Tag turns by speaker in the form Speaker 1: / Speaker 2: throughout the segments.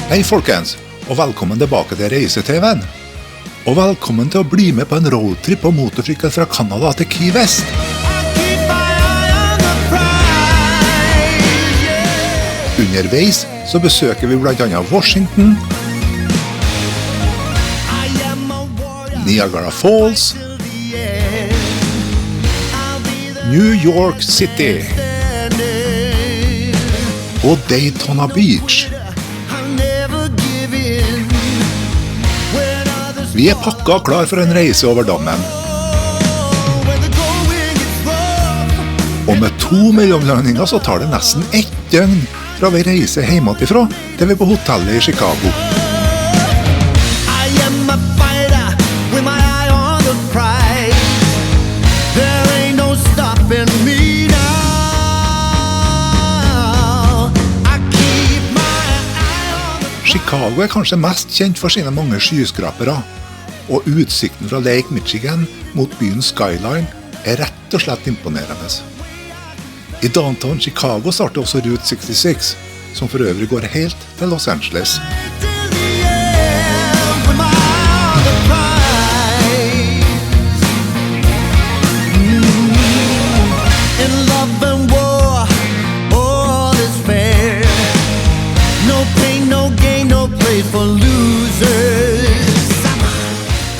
Speaker 1: Hei folkens, og velkommen tilbake til Reise-TV'en. Og velkommen til å bli med på en roadtrip på motorsykkel fra Canada til Key West. Underveis så besøker vi blant annet Washington, Niagara Falls, New York City og Daytona Beach. Vi pakket og klar for en reise over dammen. Og med 2 mellomlandinger så tar det nesten 1 døgn fra vi reiser hjemmefra til vi er på hotellet i Chicago. Chicago er kanskje mest kjent for sine mange skyskrapere, og utsikten fra Lake Michigan mot byen Skyline er rett og slett imponerende. I downtown Chicago starter også Route 66, som for øvrig går helt til Los Angeles.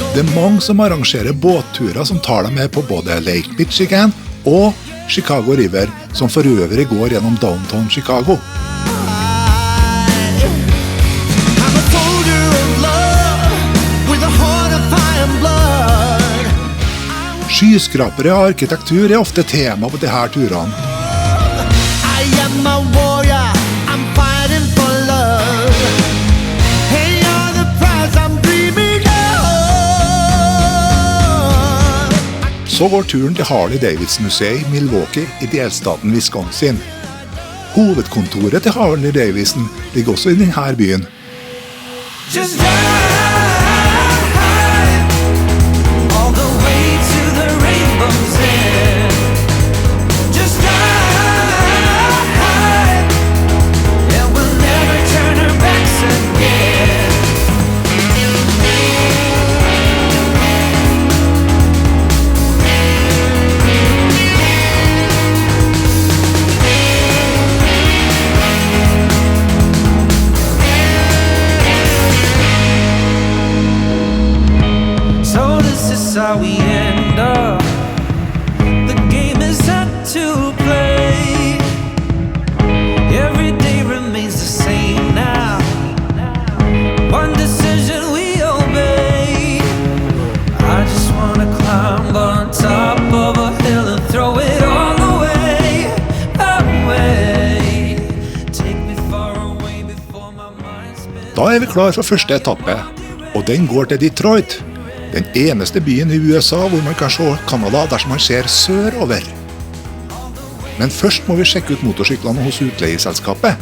Speaker 1: Det er mange som arrangerer båtturer som tar dem med på både Lake Michigan og Chicago River, som for øvrig går gjennom downtown Chicago. Skyskrapere og arkitektur er ofte tema på disse turene. Så går turen til Harley-Davidson-museet i Milwaukee i delstaten Wisconsin. Hovedkontoret til Harley-Davidson ligger også i denne byen.
Speaker 2: How we end up. The game is set to play. Every day remains the same now. One decision we obey. I just wanna climb on top of a hill and throw it all away, away. Take me far away before my mind spins.
Speaker 1: Da er vi klar for første etappe, og den går til Detroit. Den eneste byen i USA hvor man kan se Canada dersom man ser sørover. Men først må vi sjekke ut motorsyklene hos utleieselskapet.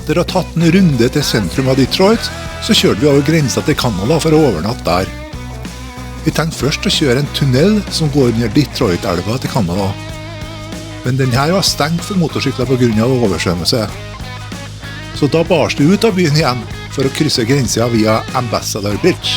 Speaker 1: Etter å ha tatt en runde til sentrum av Detroit, så kjørte vi over grensa til Canada for å overnatte der. Vi tenkte først å kjøre en tunnel som går under Detroit-elva til Canada. Men denne var stengt for motorsykler på grunn av oversvømmelse. Så da bars det ut av byen igjen for å krysse grensa via Ambassador Bridge.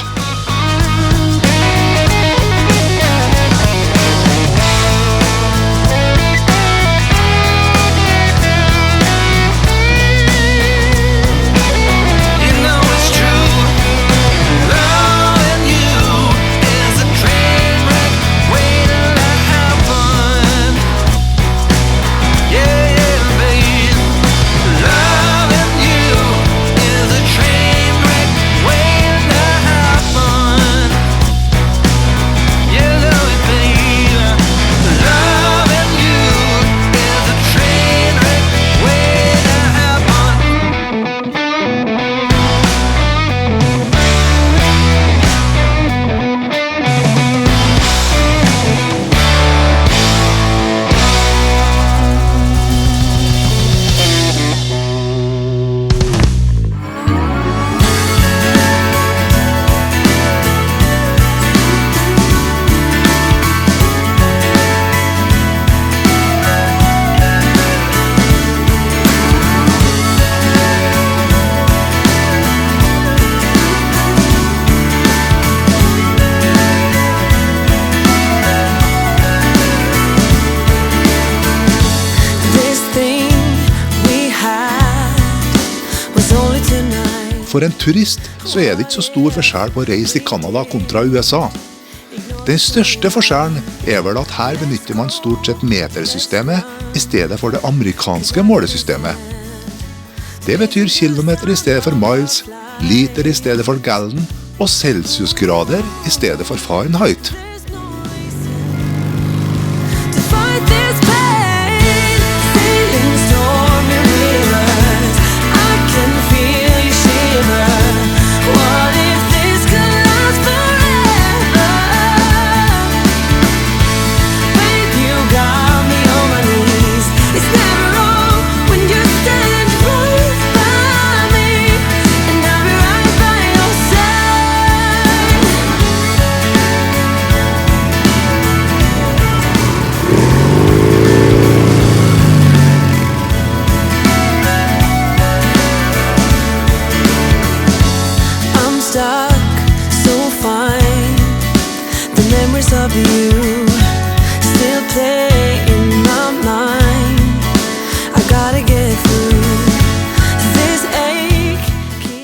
Speaker 1: For en turist så er det ikke så stor forskjell på å reise i Canada kontra USA. Den største forskjellen er vel at her benytter man stort sett metersystemet i stedet for det amerikanske målesystemet. Det betyr kilometer i stedet for miles, liter i stedet for gallon og celsiusgrader i stedet for Fahrenheit.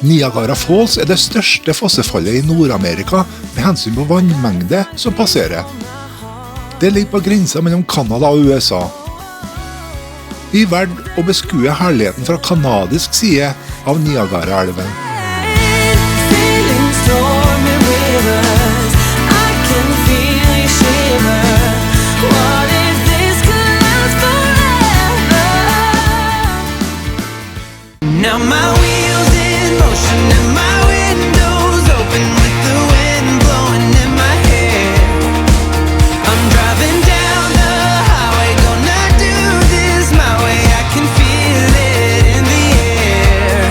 Speaker 1: Niagara Falls er det største fossefallet i Nord-Amerika med hensyn på vannmengde som passerer. Det ligger på grensa mellom Canada og USA. Vi er verdt å beskue herligheten fra kanadisk side av Niagara-elven.
Speaker 2: Now my wheels in motion and my windows open with the wind blowing in my hair. I'm driving down the highway, gonna do this my way. I can feel it in the air.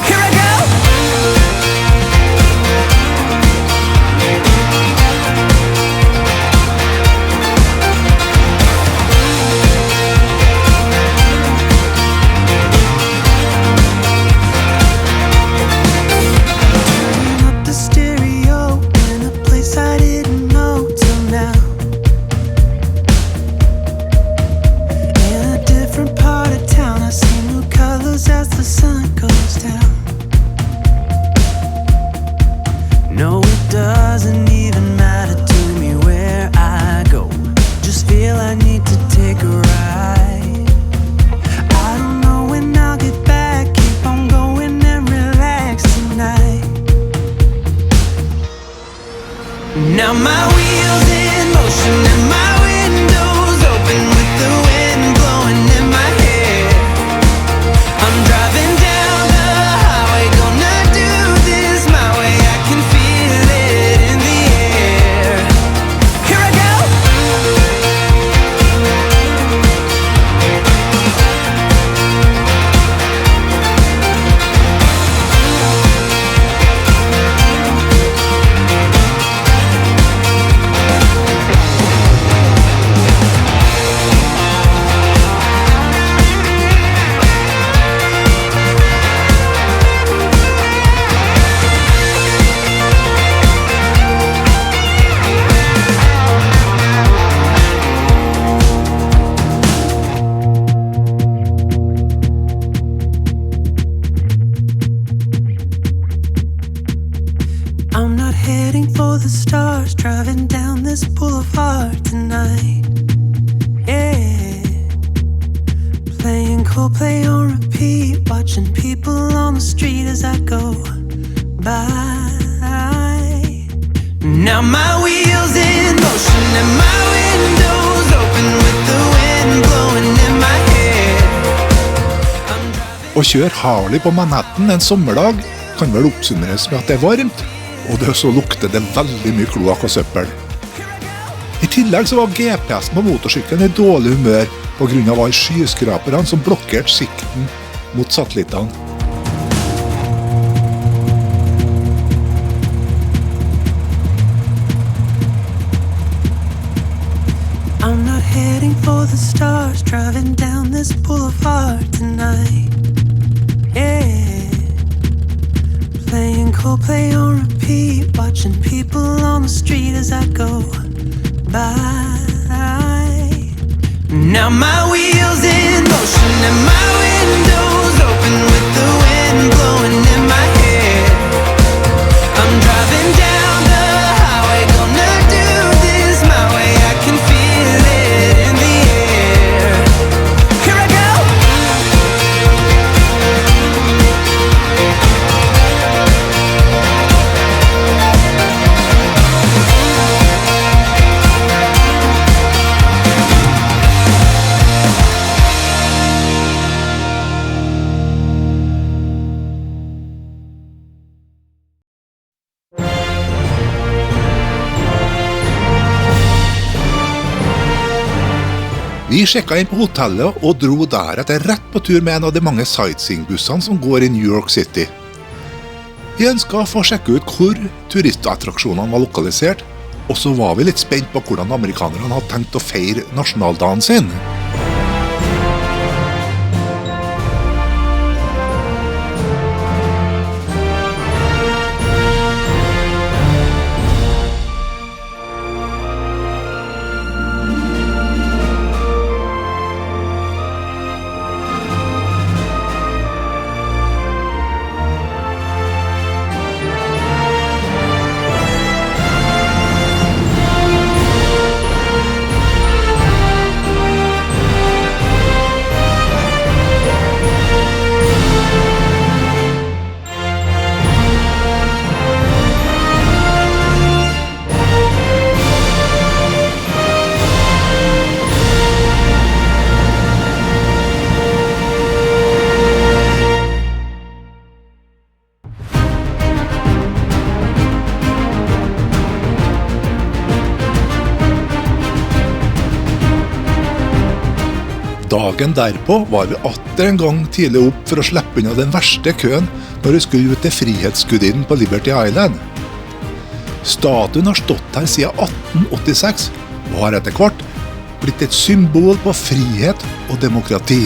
Speaker 2: Here I go. Now my wheels in motion and my windows open with the wind blowing in my hair. I'm driving down the highway, gonna do this my way. I can feel it in the air. Here I go. I'm not heading for the stars, driving down this boulevard tonight. Yeah, playing Coldplay on repeat, watching people on the street as I go by. Now my wheels in motion and my windows open with the wind blowing in my hair.
Speaker 1: Å kjøre Harley på Manhattan en sommerdag kan vel oppsummeres med at det er varmt, og det så lukter det veldig mye kloakk og søppel. I tillegg så var GPS på motorsykkelen i dårlig humør på grunn av alle skyskraperne som blokkerte sikten mot satellittene.
Speaker 2: I'm not heading for the stars, driving down this boulevard tonight. Yeah, playing Coldplay on repeat, watching people on the street as I go by. Now my wheels in motion and my windows open with the wind blowing in my hair. I'm driving down the highway, gonna do this my way. I can feel it in the air. Here I go.
Speaker 1: Vi sjekket inn på hotellet og dro deretter rett på tur med en av de mange sightseeingbussene som går i New York City. Vi ønsket å få sjekke ut hvor turistattraksjonene var lokalisert, og så var vi litt spent på hvordan amerikanerne hadde tenkt å feire nasjonaldagen sin. Dagen derpå var vi atter en gang tidlig opp for å slippe unna den verste køen når vi skulle ut til Frihetsgudinnen på Liberty Island. Statuen har stått her siden 1886 og har etter hvert blitt et symbol på frihet og demokrati.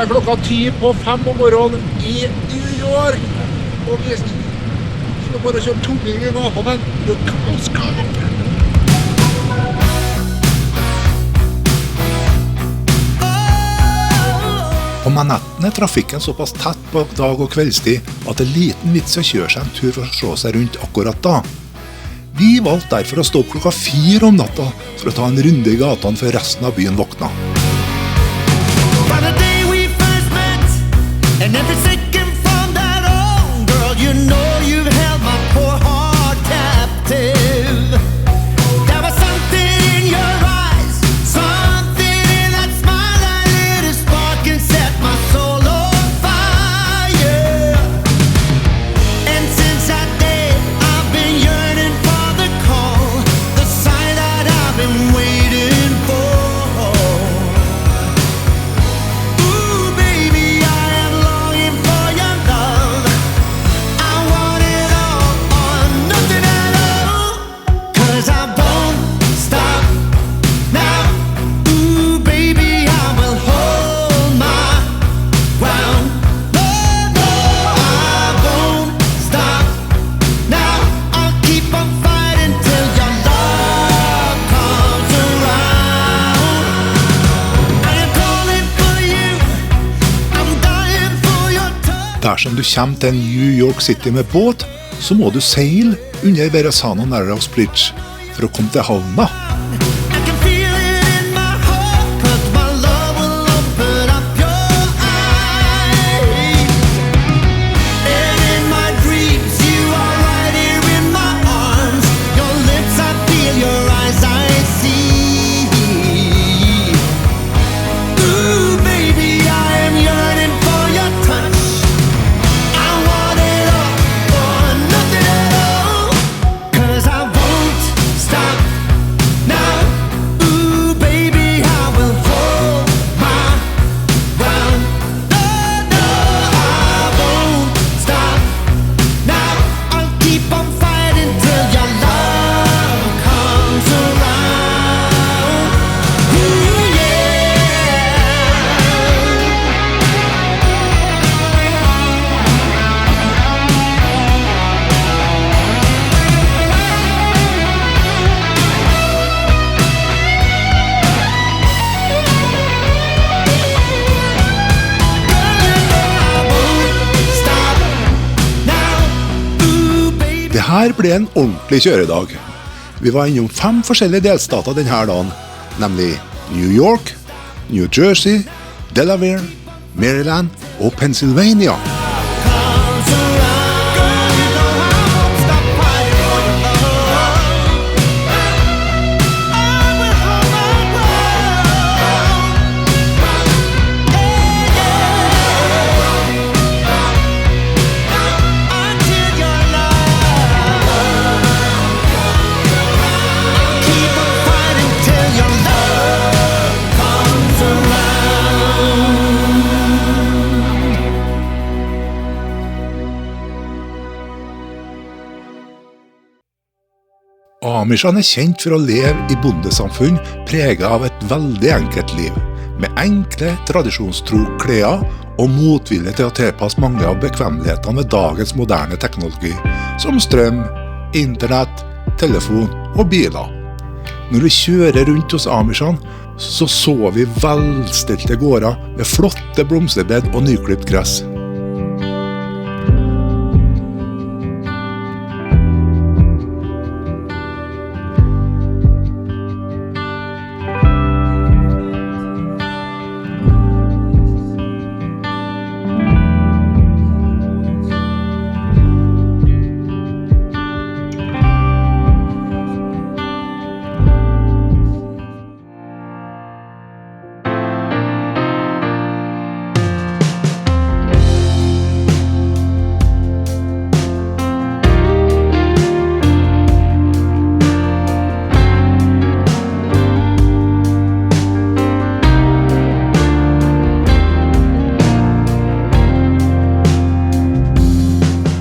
Speaker 1: det klokka 10:05 om morgenen i New York. Og vi skal bare kjøre tunning i naboen. På Manhattan trafikken såpass tett på dag- og kveldstid at det liten vits å kjøre seg en tur for å se seg rundt akkurat da. Vi valgte derfor å stå opp klokka 4 om natta for å ta en runde i gatene før resten av byen våkna. Dersom du kommer til New York City med båt, så må du seile under Verrazano Narrows Bridge for å komme til havna. Her ble en ordentlig kjøredag. Vi var innom 5 forskjellige delstater denne dagen, nemlig New York, New Jersey, Delaware, Maryland og Pennsylvania. Amishene er kjent for å leve i bondesamfunn preget av et veldig enkelt liv, med enkle, tradisjonstro klær og motvilje til å tilpasse mange av bekvemmelighetene ved dagens moderne teknologi, som strøm, internett, telefon og biler. Når vi kjører rundt hos Amishene, så vi velstelte gårder med flotte blomsterbed og nyklipt gress.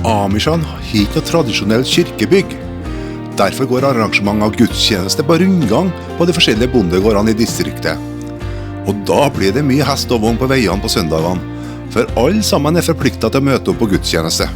Speaker 1: Amishene har ikke noe tradisjonelt kirkebygg. Derfor går arrangement av gudstjeneste på rundgang på de forskjellige bondegårdene i distriktet. Og da blir det mye hest og vogn på veiene på søndagene, for alle sammen er forpliktet til å møte opp på gudstjeneste.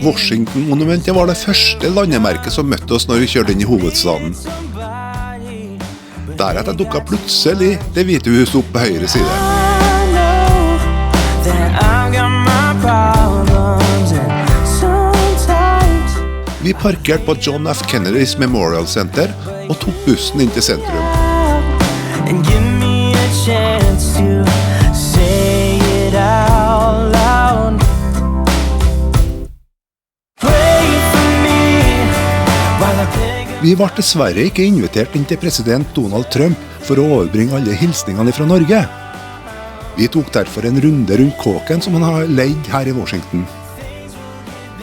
Speaker 1: Washington-monumentet var det første landemerket som møtte oss når vi kjørte inn i hovedstaden. Deretter dukket plutselig Det hvite hus opp på høyre side. Vi parkerte på John F. Kennedys Memorial Center og tok bussen inn til sentrum. Vi var dessverre ikke invitert inn til president Donald Trump for å overbringe alle hilsningene fra Norge. Vi tok derfor en runde rundt kåken som han har leid her i Washington.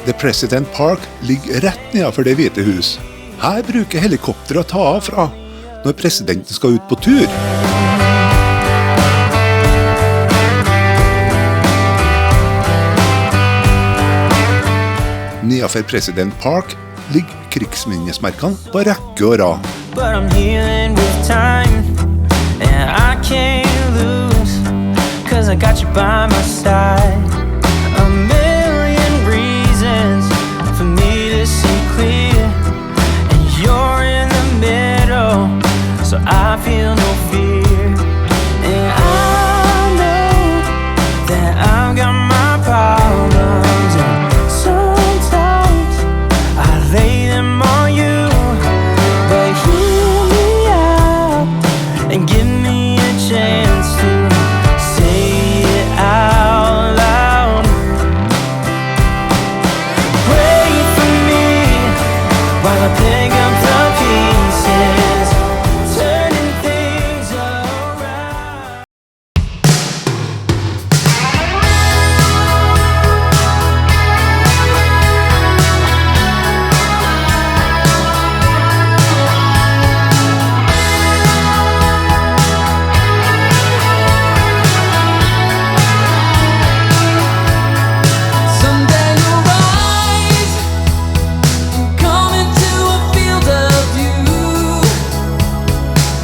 Speaker 1: The President Park ligger rett nedenfor Det hvite hus. Her bruker helikopter å ta av fra når presidenten skal ut på tur. Nedenfor President Park ligger krigsminnesmerkene på rekke og rad. But I'm healing with time, and I can't lose, 'cause I got you by my side. A million reasons for me to see clear, and you're in the middle, so I feel no fear. And I know that I've got my problems, and sometimes I lay them on you, but hear me out and give me a chance to say it out loud. Pray for me while I pick up the pieces, turning things around. Someday you'll rise and come into a field of view,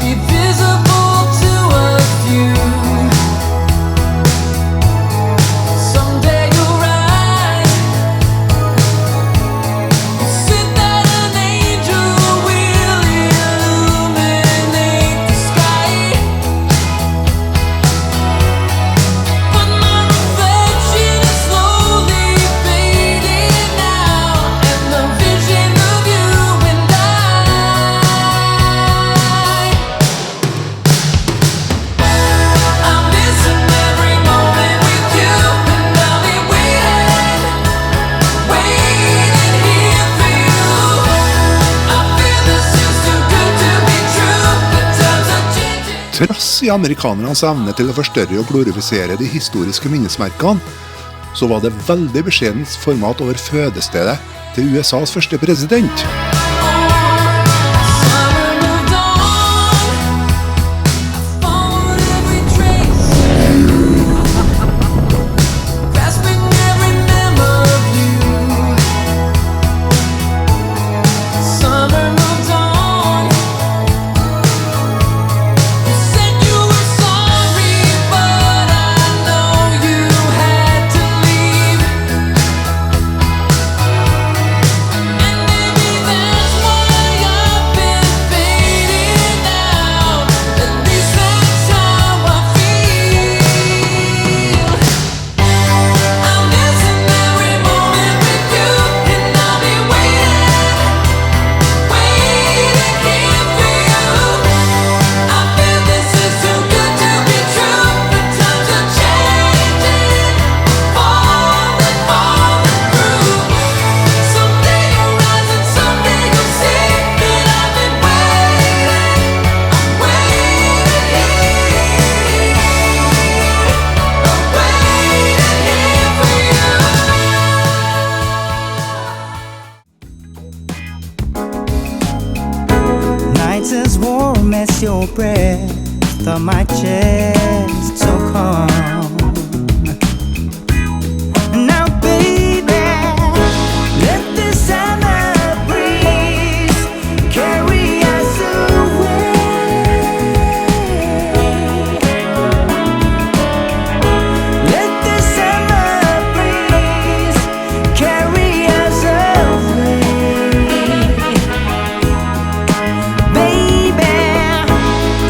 Speaker 1: be visible to a few. Someday you'll rise, sit that an angel will illuminate the sky. But my reflection is slowly fading out, and the vision of you and I'm missing every moment with you, and I'll be waiting here for you. I feel this is too good to be true, but times are changing. Trass i amerikanernes evne til å forstørre og glorifisere de historiske minnesmerkene, så var det veldig beskjedent format over fødestedet til USAs første president.
Speaker 2: Summer moved on, followed every trace, grasping every member of you. Summer moved on, you said you were sorry, but I know you had to leave. And maybe sense your breath on my chest, so calm. Now, baby, let the summer breeze carry us away. Let the summer breeze carry us away. Baby,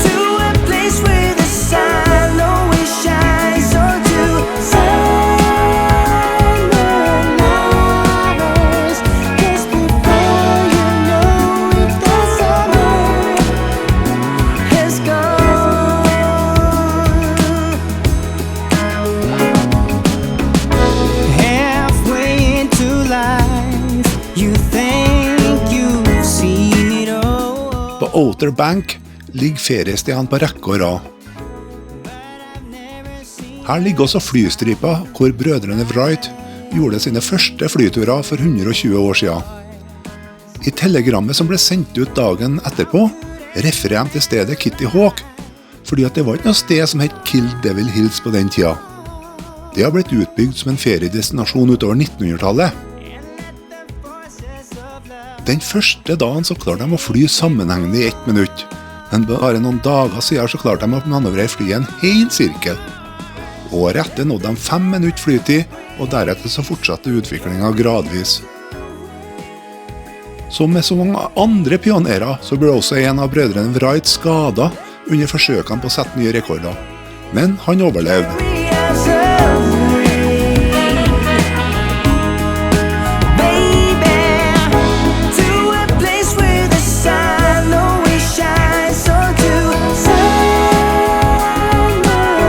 Speaker 2: to a place where the sun always shines, or to silent lovers. 'Cause before you know it, the summer has gone. Halfway into life, you think you've seen it all.
Speaker 1: På Outer Bank ligger feriestedene på rekke og rad. Her ligger også flystripa hvor brødrene Wright gjorde sine første flyturer for 120 år siden. I telegrammet som ble sendt ut dagen etterpå, refererer de til stedet Kitty Hawk, fordi at det var ikke noe sted som het Kill Devil Hills på den tida. Det har blitt utbygd som en feriedestinasjon utover 1900-tallet. Den første dagen så klarte de å fly sammenhengende i 1 minutt, men bare noen dager siden så klarte de å manøvrere flyet en hel sirkel. Året etter nådde de 5 minutter flytid, og deretter så fortsatte utviklingen gradvis. Som med så mange andre pionerer, så ble også en av brødrene Wright skadet under forsøkene på å sette nye rekorder. Men han overlevde.
Speaker 2: Carry us away. Baby, to a place where the sun always shines, or to silent lovers.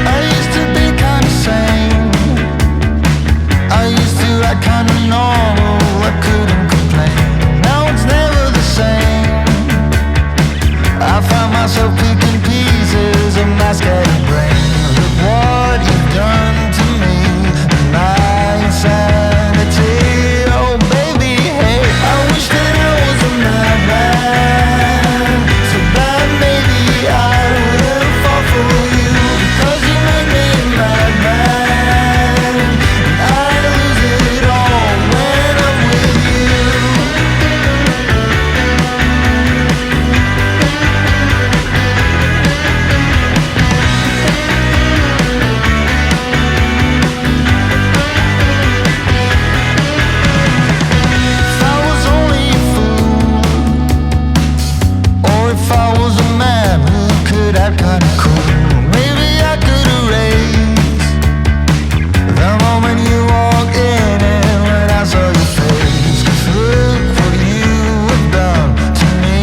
Speaker 3: I used to be kinda sane. I used to act kinda normal. I couldn't complain. Now it's never the same. I find myself picking pieces of my scattered brain. Look what you've done to me, my insanity. Oh baby, hey, I wish that I was a madman, so that maybe I wouldn't fall for you, because you make me a madman, and I lose it all when I'm with you. If I was only a fool, or if I was a man who could act kinda cool, maybe I could erase the moment you walked in and when I saw your face. 'Cause look what you have done to me,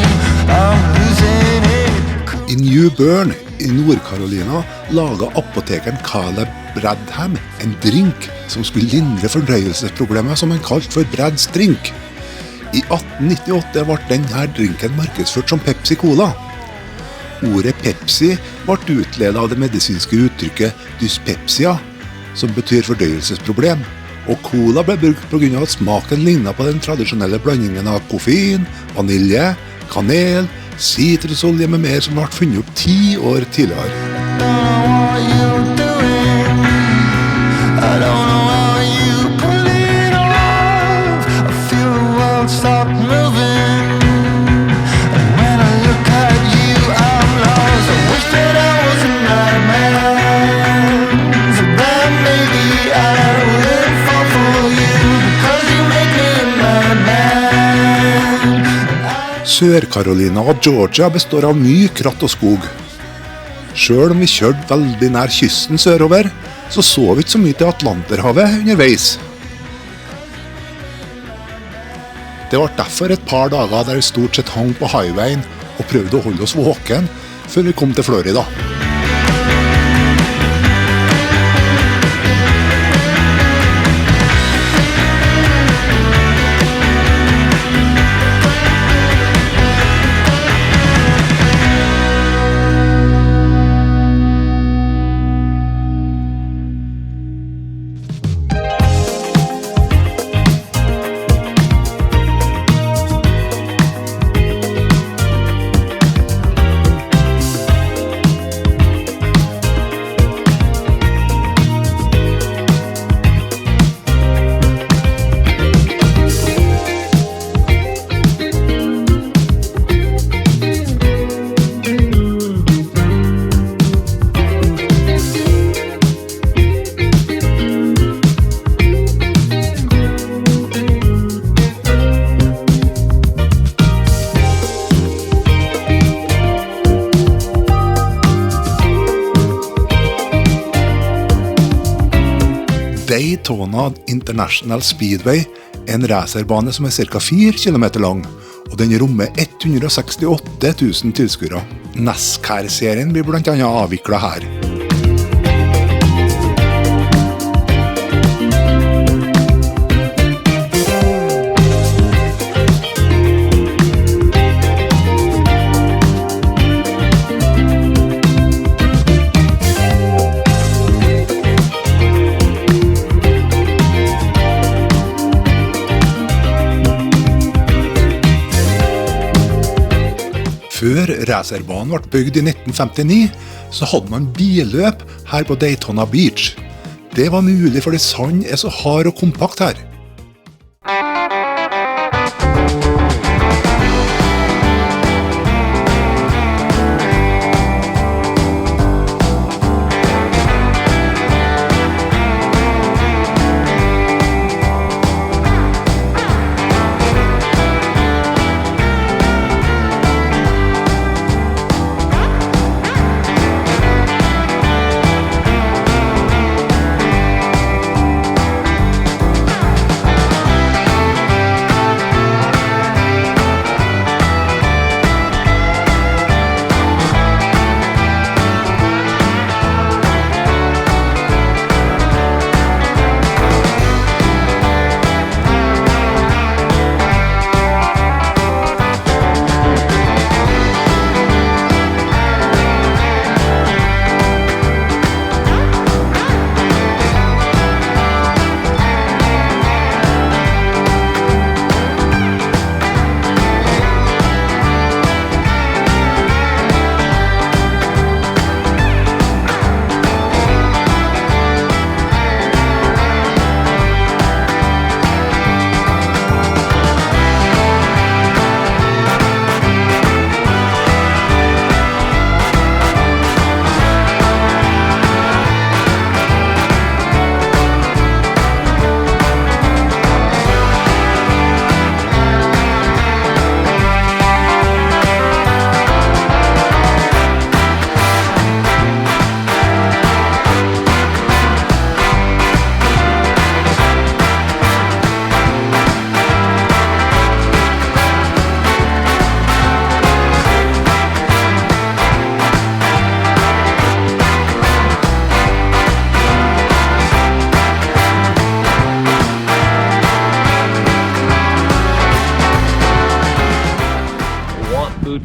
Speaker 3: I'm losing it.
Speaker 1: I New Bern i Nord-Carolina laget apotekeren Caleb Bradham en drink som skulle lindre fordøyelsesproblemer som han kalte for Brad's drink. I 1898 ble denne drinken markedsført som Pepsi Cola. Ordet Pepsi ble utledet av det medisinske uttrykket dyspepsia, som betyr fordøyelsesproblem, og cola ble brukt på grunn av at smaken lignet på den tradisjonelle blandingen av koffein, vanilje, kanel, sitrusolje med mer som ble funnet opp 10 år tidligere.
Speaker 3: Don't know what you're doing. I don't know how you pull it off. I feel the world stop moving, and when I look at you, I'm lost. I wish that I was a madman, so that maybe I wouldn't fall for you, because you make me a madman.
Speaker 1: Sør-Carolina og Georgia består av mye kratt og skog. Selv om vi kjørte veldig nær kysten sørover, så vi ikke så mye til Atlanterhavet underveis. Det var derfor et par dager der vi stort sett hang på highwayen og prøvde å holde oss våken før vi kom til Florida. Daytona International Speedway er en racerbane som er ca. 4 kilometer lang, og den rommer 168 000 tilskuere. NASCAR-serien blir blant annet avviklet her. Før racerbanen ble bygd i 1959, så hadde man billøp her på Daytona Beach. Det var mulig fordi sand er så hard og kompakt her.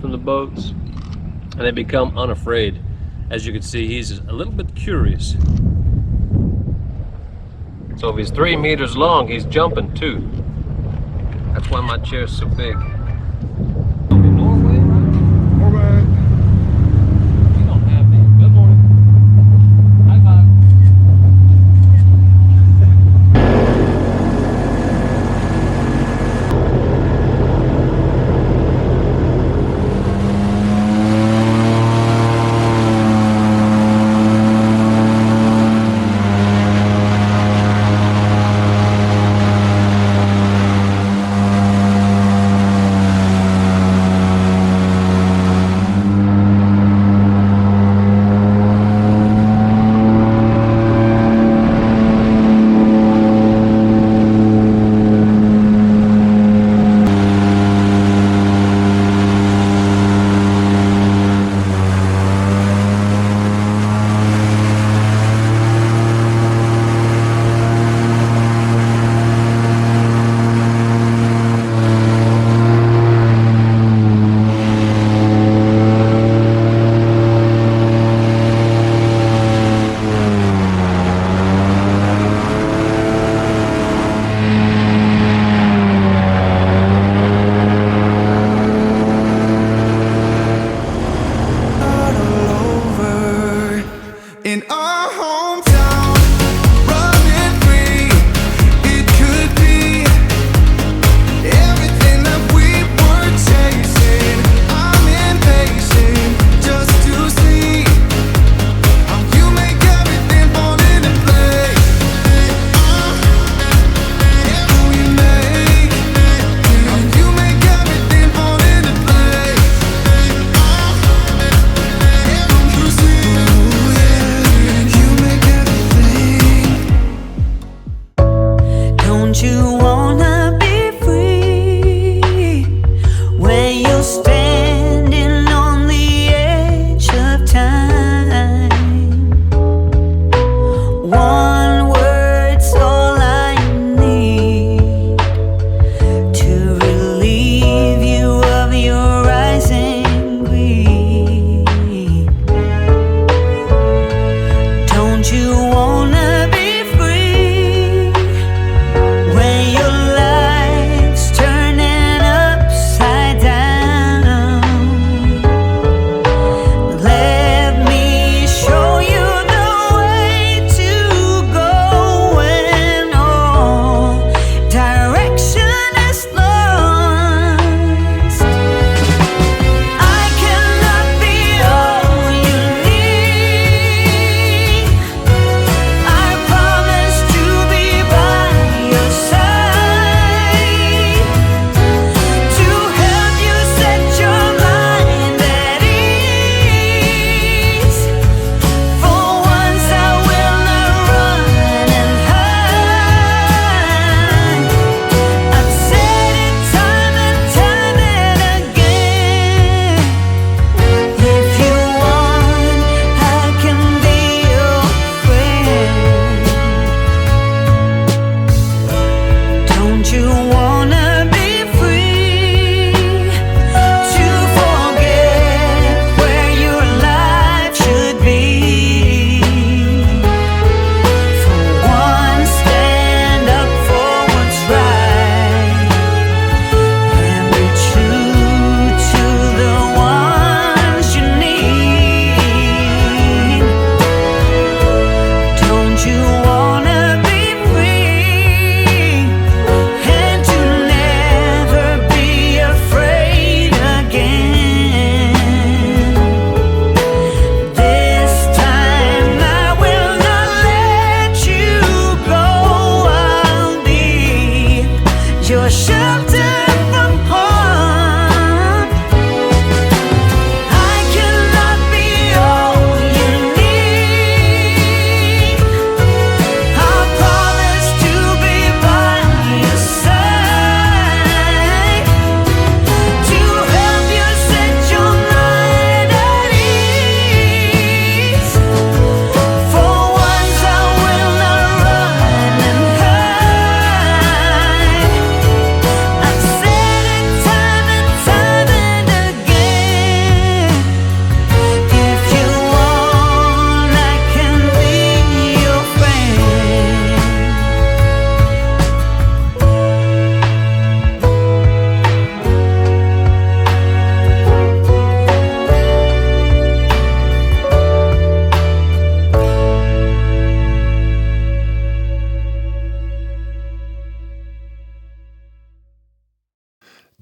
Speaker 4: From the boats, and they become unafraid. As you can see, he's a little bit curious. So if he's 3 meters long, he's jumping too. That's why my chair's so big. Norway? Norway. You don't have me. Good morning. High five.
Speaker 2: you wanna be free when you're standing on the edge of time? One word's all I need to relieve you of your rising greed. Don't you wanna be free when your life's turning upside down? Let me show you the way to go when all direction is lost. I cannot be all you need. I promise to be by your side, to help you set your mind at ease. For once I will not run and hide. I've said it time and time and again. If you want, I can be your friend. Don't you wanna be free to forget where your life should be? For once, stand up for what's right and be true to the ones you need. Don't you wanna be free and to never be afraid again? This time I will not let you go. I'll be your shelter from harm. I cannot be all you need. I promise to be by your side, to help you set your mind at ease. For once I will not run and hide. I've said it time and time and again. If you want, I can be your friend.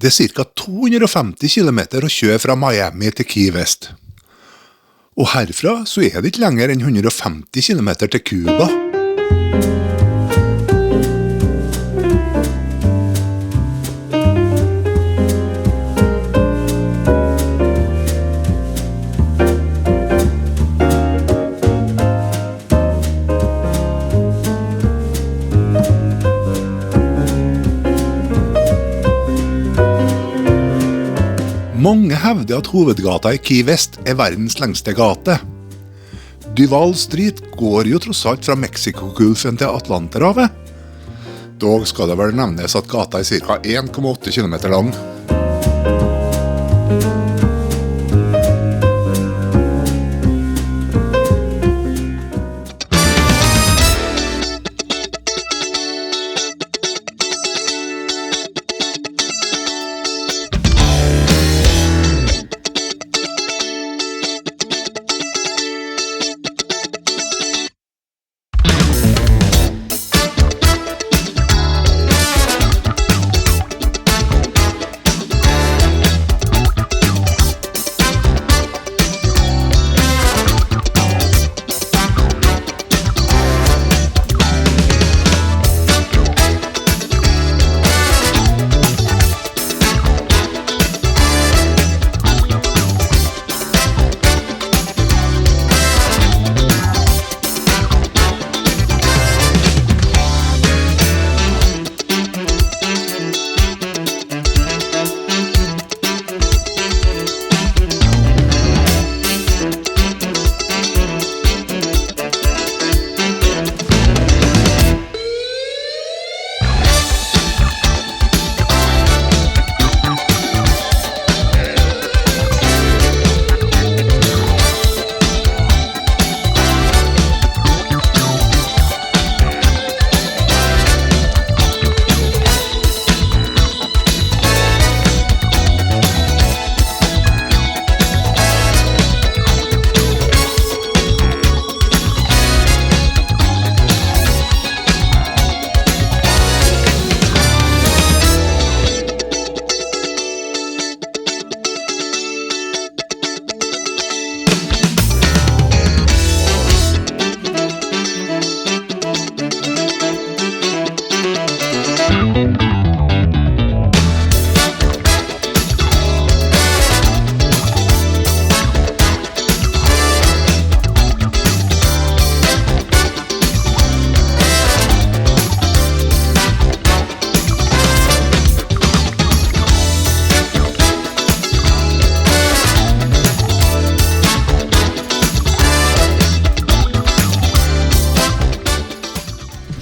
Speaker 1: Det er ca. 250 kilometer å kjøre fra Miami til Key West. Og herfra så er det ikke lenger enn 150 kilometer til Cuba. Mange hevder at hovedgata i Key West er verdens lengste gate. Duval Street går jo tross alt fra Mexicogolfen til Atlanterhavet. Dog skal det vel nevnes at gata er ca. 1,8 kilometer lang.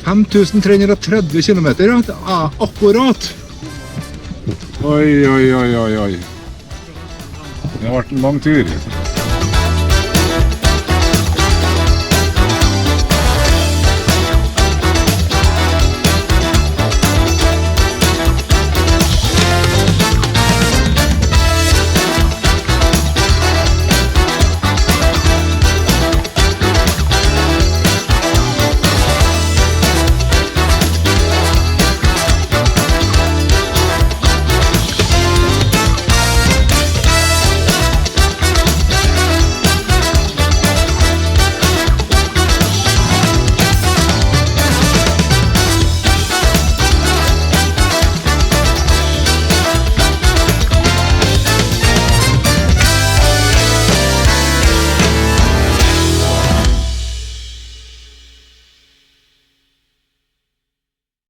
Speaker 1: 5330 kilometer, ja. Det er akkurat.
Speaker 5: Oi. Det har vært en lang tur.